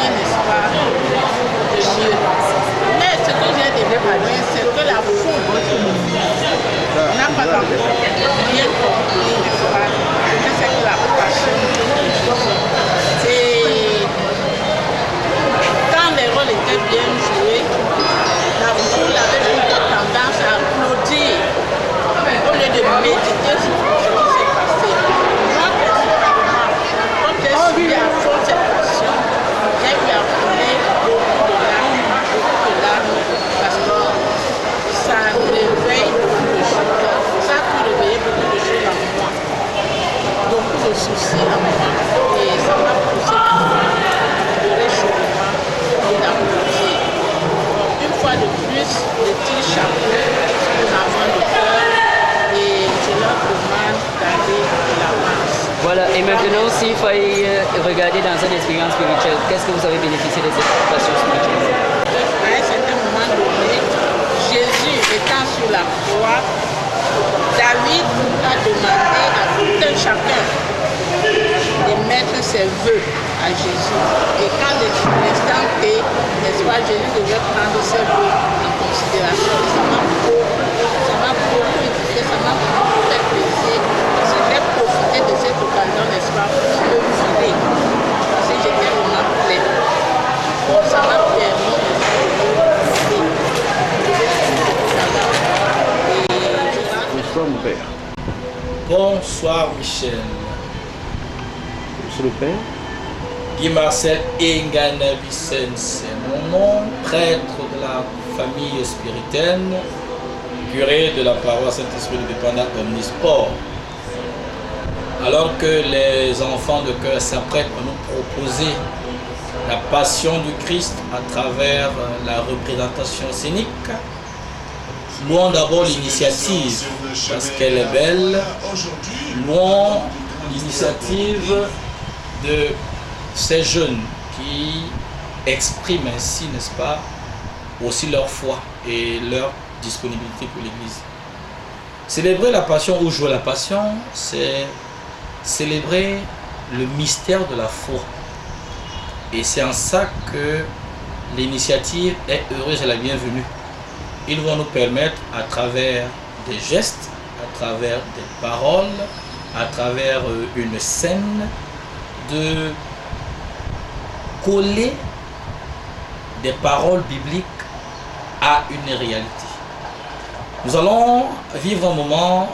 donner, n'est-ce pas, de mieux. Mais ce que j'ai développé, c'est que la foule, on n'a pas encore bien compris, n'est-ce pas, ce que c'est que la passion. Et quand les rôles étaient bien joués, la foule avait plutôt tendance à applaudir au lieu de méditer sur ce qui s'est passé. Moi, principalement, comme j'ai suivi à fond cette passion, j'ai pu apprendre beaucoup de larmes, parce que ça réveille beaucoup de choses. Ça a pu réveiller beaucoup de choses en moi, beaucoup de soucis en moi, et ça m'a poussé à de réchauffement et d'applaudir. Une fois de plus, le petit chapeau pour l'enfant de cœur, et je leur demande d'aller de l'avance. Voilà, et maintenant, s'il fallait regarder dans cette expérience spirituelle, qu'est-ce que vous avez bénéficié de cette passion spirituelle? À un certain moment donné, Jésus étant sur la croix, David a demandé à tout un chacun de mettre ses vœux à Jésus. Et quand l'instant T, n'est-ce pas, Jésus devait prendre ses vœux en considération. Ça m'a beaucoup éduqué, ça m'a beaucoup fait plaisir. Parce que j'ai profité de cette occasion, n'est-ce pas, pour me vider. Parce que j'étais vraiment pleine. Donc ça m'a permis de me vider. Bonsoir mon père. Bonsoir Michel. Monsieur le père. Guy Marcel Engana Vicens, c'est mon nom, prêtre de la famille spiritaine, curé de la paroisse Saint-Esprit de Dépendant Omnisport. Alors que les enfants de cœur s'apprêtent à nous proposer la passion du Christ à travers la représentation scénique, louons d'abord l'initiative parce qu'elle est belle, louons l'initiative de ces jeunes qui expriment ainsi, n'est-ce pas, aussi leur foi et leur disponibilité pour l'Église. Célébrer la passion ou jouer la passion, c'est célébrer le mystère de la foi. Et c'est en ça que l'initiative est heureuse et la bienvenue. Ils vont nous permettre, à travers des gestes, à travers des paroles, à travers une scène, de coller des paroles bibliques à une réalité. Nous allons vivre un moment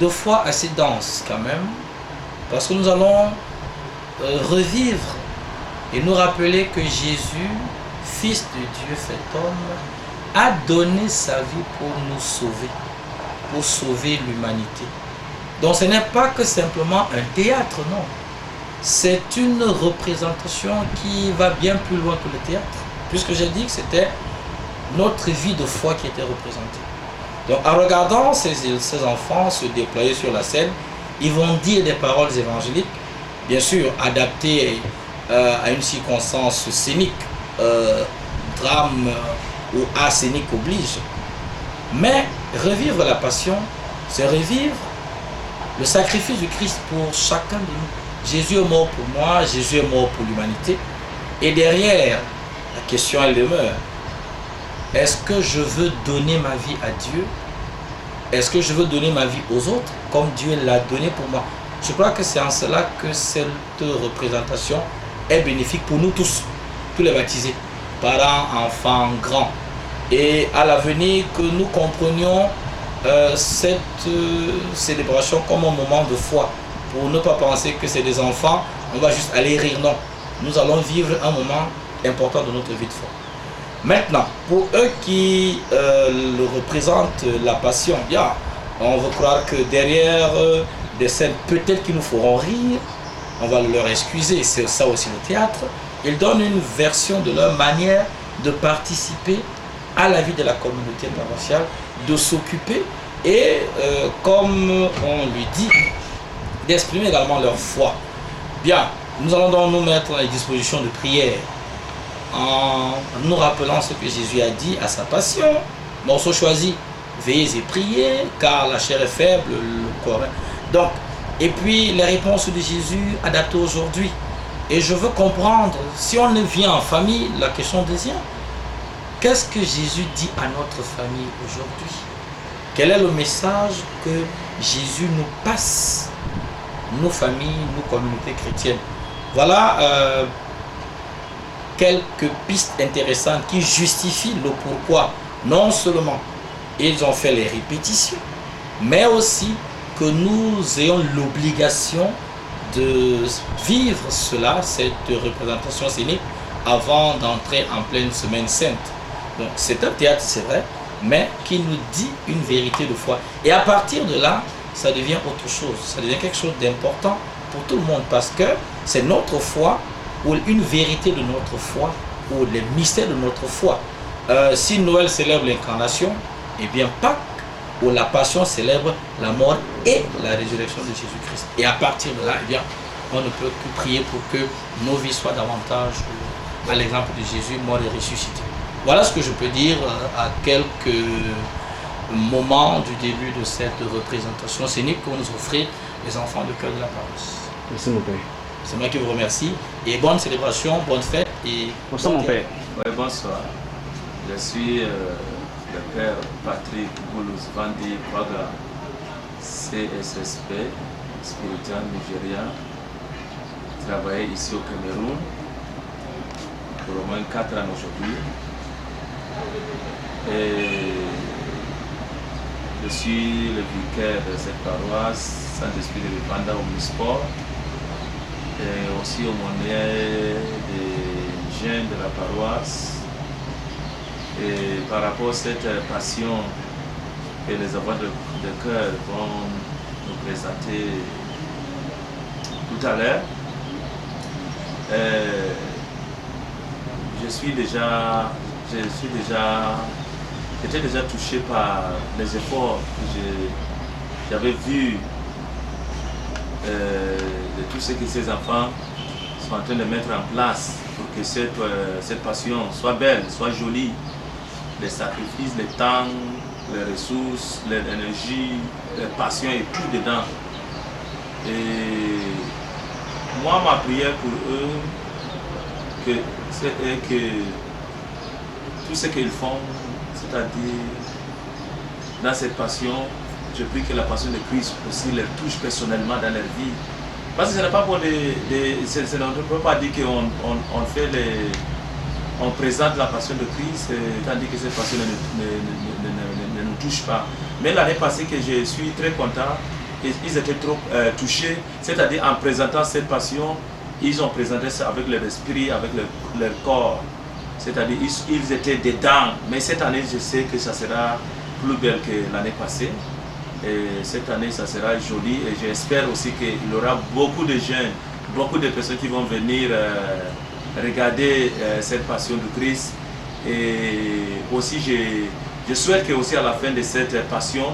de foi assez dense quand même, parce que nous allons revivre et nous rappeler que Jésus, Fils de Dieu fait homme, a donné sa vie pour nous sauver, pour sauver l'humanité. Donc ce n'est pas que simplement un théâtre, non. C'est une représentation qui va bien plus loin que le théâtre, puisque j'ai dit que c'était notre vie de foi qui était représentée. Donc en regardant ces enfants se déployer sur la scène, ils vont dire des paroles évangéliques, bien sûr adaptées à une circonstance scénique, drame ou art scénique oblige. Mais revivre la passion, c'est revivre le sacrifice du Christ pour chacun de nous. Jésus est mort pour moi, Jésus est mort pour l'humanité. Et derrière, la question elle demeure. Est-ce que je veux donner ma vie à Dieu? Est-ce que je veux donner ma vie aux autres comme Dieu l'a donné pour moi? Je crois que c'est en cela que cette représentation est bénéfique pour nous tous les baptisés, parents, enfants, grands. Et à l'avenir, que nous comprenions cette célébration comme un moment de foi, pour ne pas penser que c'est des enfants, on va juste aller rire. Non, nous allons vivre un moment important de notre vie de foi. Maintenant, pour eux qui le représentent la passion, bien, on veut croire que derrière des scènes peut-être qui nous feront rire, on va leur excuser, c'est ça aussi le théâtre. Ils donnent une version de leur manière de participer à la vie de la communauté paroissiale, de s'occuper et, comme on lui dit, d'exprimer également leur foi. Bien, nous allons donc nous mettre à la disposition de prière en nous rappelant ce que Jésus a dit à sa passion. Morceau choisi, veillez et priez, car la chair est faible, le corps est... Donc, et puis les réponses de Jésus adaptées aujourd'hui. Et je veux comprendre, si on vient en famille, la question devient, qu'est-ce que Jésus dit à notre famille aujourd'hui? Quel est le message que Jésus nous passe, nos familles, nos communautés chrétiennes? Voilà quelques pistes intéressantes qui justifient le pourquoi. Non seulement ils ont fait les répétitions, mais aussi que nous ayons l'obligation de vivre cela, cette représentation scénique, avant d'entrer en pleine semaine sainte. Donc c'est un théâtre, c'est vrai, mais qui nous dit une vérité de foi. Et à partir de là, ça devient autre chose. Ça devient quelque chose d'important pour tout le monde, parce que c'est notre foi, ou une vérité de notre foi, ou les mystères de notre foi. Si Noël célèbre l'incarnation, eh bien Pâques où la Passion célèbre la mort et la résurrection de Jésus-Christ. Et à partir de là, eh bien, on ne peut que prier pour que nos vies soient davantage à l'exemple de Jésus, mort et ressuscité. Voilà ce que je peux dire à quelques moments du début de cette représentation scénique que nous offrent les enfants de cœur de la paroisse. Merci mon père. C'est moi qui vous remercie. Et bonne célébration, bonne fête. Et bonsoir mon père. Oui, bonsoir. Je suis le père Patrick Boulos Vandi Praga, CSSP, spirituel nigérien, travaillé ici au Cameroun pour au moins 4 ans aujourd'hui. Et je suis le vicaire de cette paroisse, Saint-Esprit de Ripanda Omnisport, et aussi aumônier des jeunes de la paroisse. Et par rapport à cette passion que les enfants de cœur vont nous présenter tout à l'heure, j'étais déjà touché par les efforts que j'avais vus de tout ce que ces enfants sont en train de mettre en place pour que cette passion soit belle, soit jolie. Les sacrifices, le temps, les ressources, l'énergie, les passions et tout dedans. Et moi, ma prière pour eux, c'est que tout ce qu'ils font, c'est-à-dire dans cette passion, je prie que la passion de Christ aussi les touche personnellement dans leur vie. Parce que ce n'est pas pour on ne peut pas dire qu'on fait on présente la passion de Christ, tandis que cette passion ne nous touche pas. Mais l'année passée, que je suis très content, ils étaient trop touchés, c'est-à-dire en présentant cette passion, ils ont présenté ça avec leur esprit, avec leur corps. C'est-à-dire ils étaient dedans. Mais cette année, je sais que ça sera plus belle que l'année passée. Et cette année, ça sera joli. Et j'espère aussi qu'il y aura beaucoup de jeunes, beaucoup de personnes qui vont venir regarder cette passion de Christ. Et aussi, je souhaite que aussi à la fin de cette passion,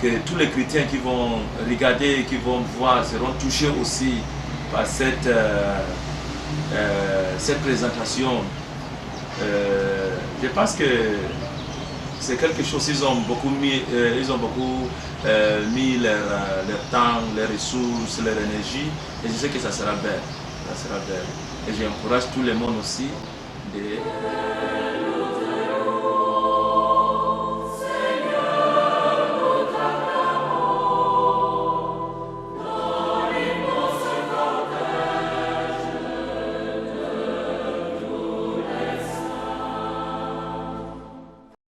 que tous les chrétiens qui vont regarder, qui vont voir, seront touchés aussi par cette présentation. Je pense que c'est quelque chose, ils ont beaucoup mis leur temps, leurs ressources, leur énergie, et je sais que ça sera belle. Ça sera belle. Et j'encourage tout le monde aussi de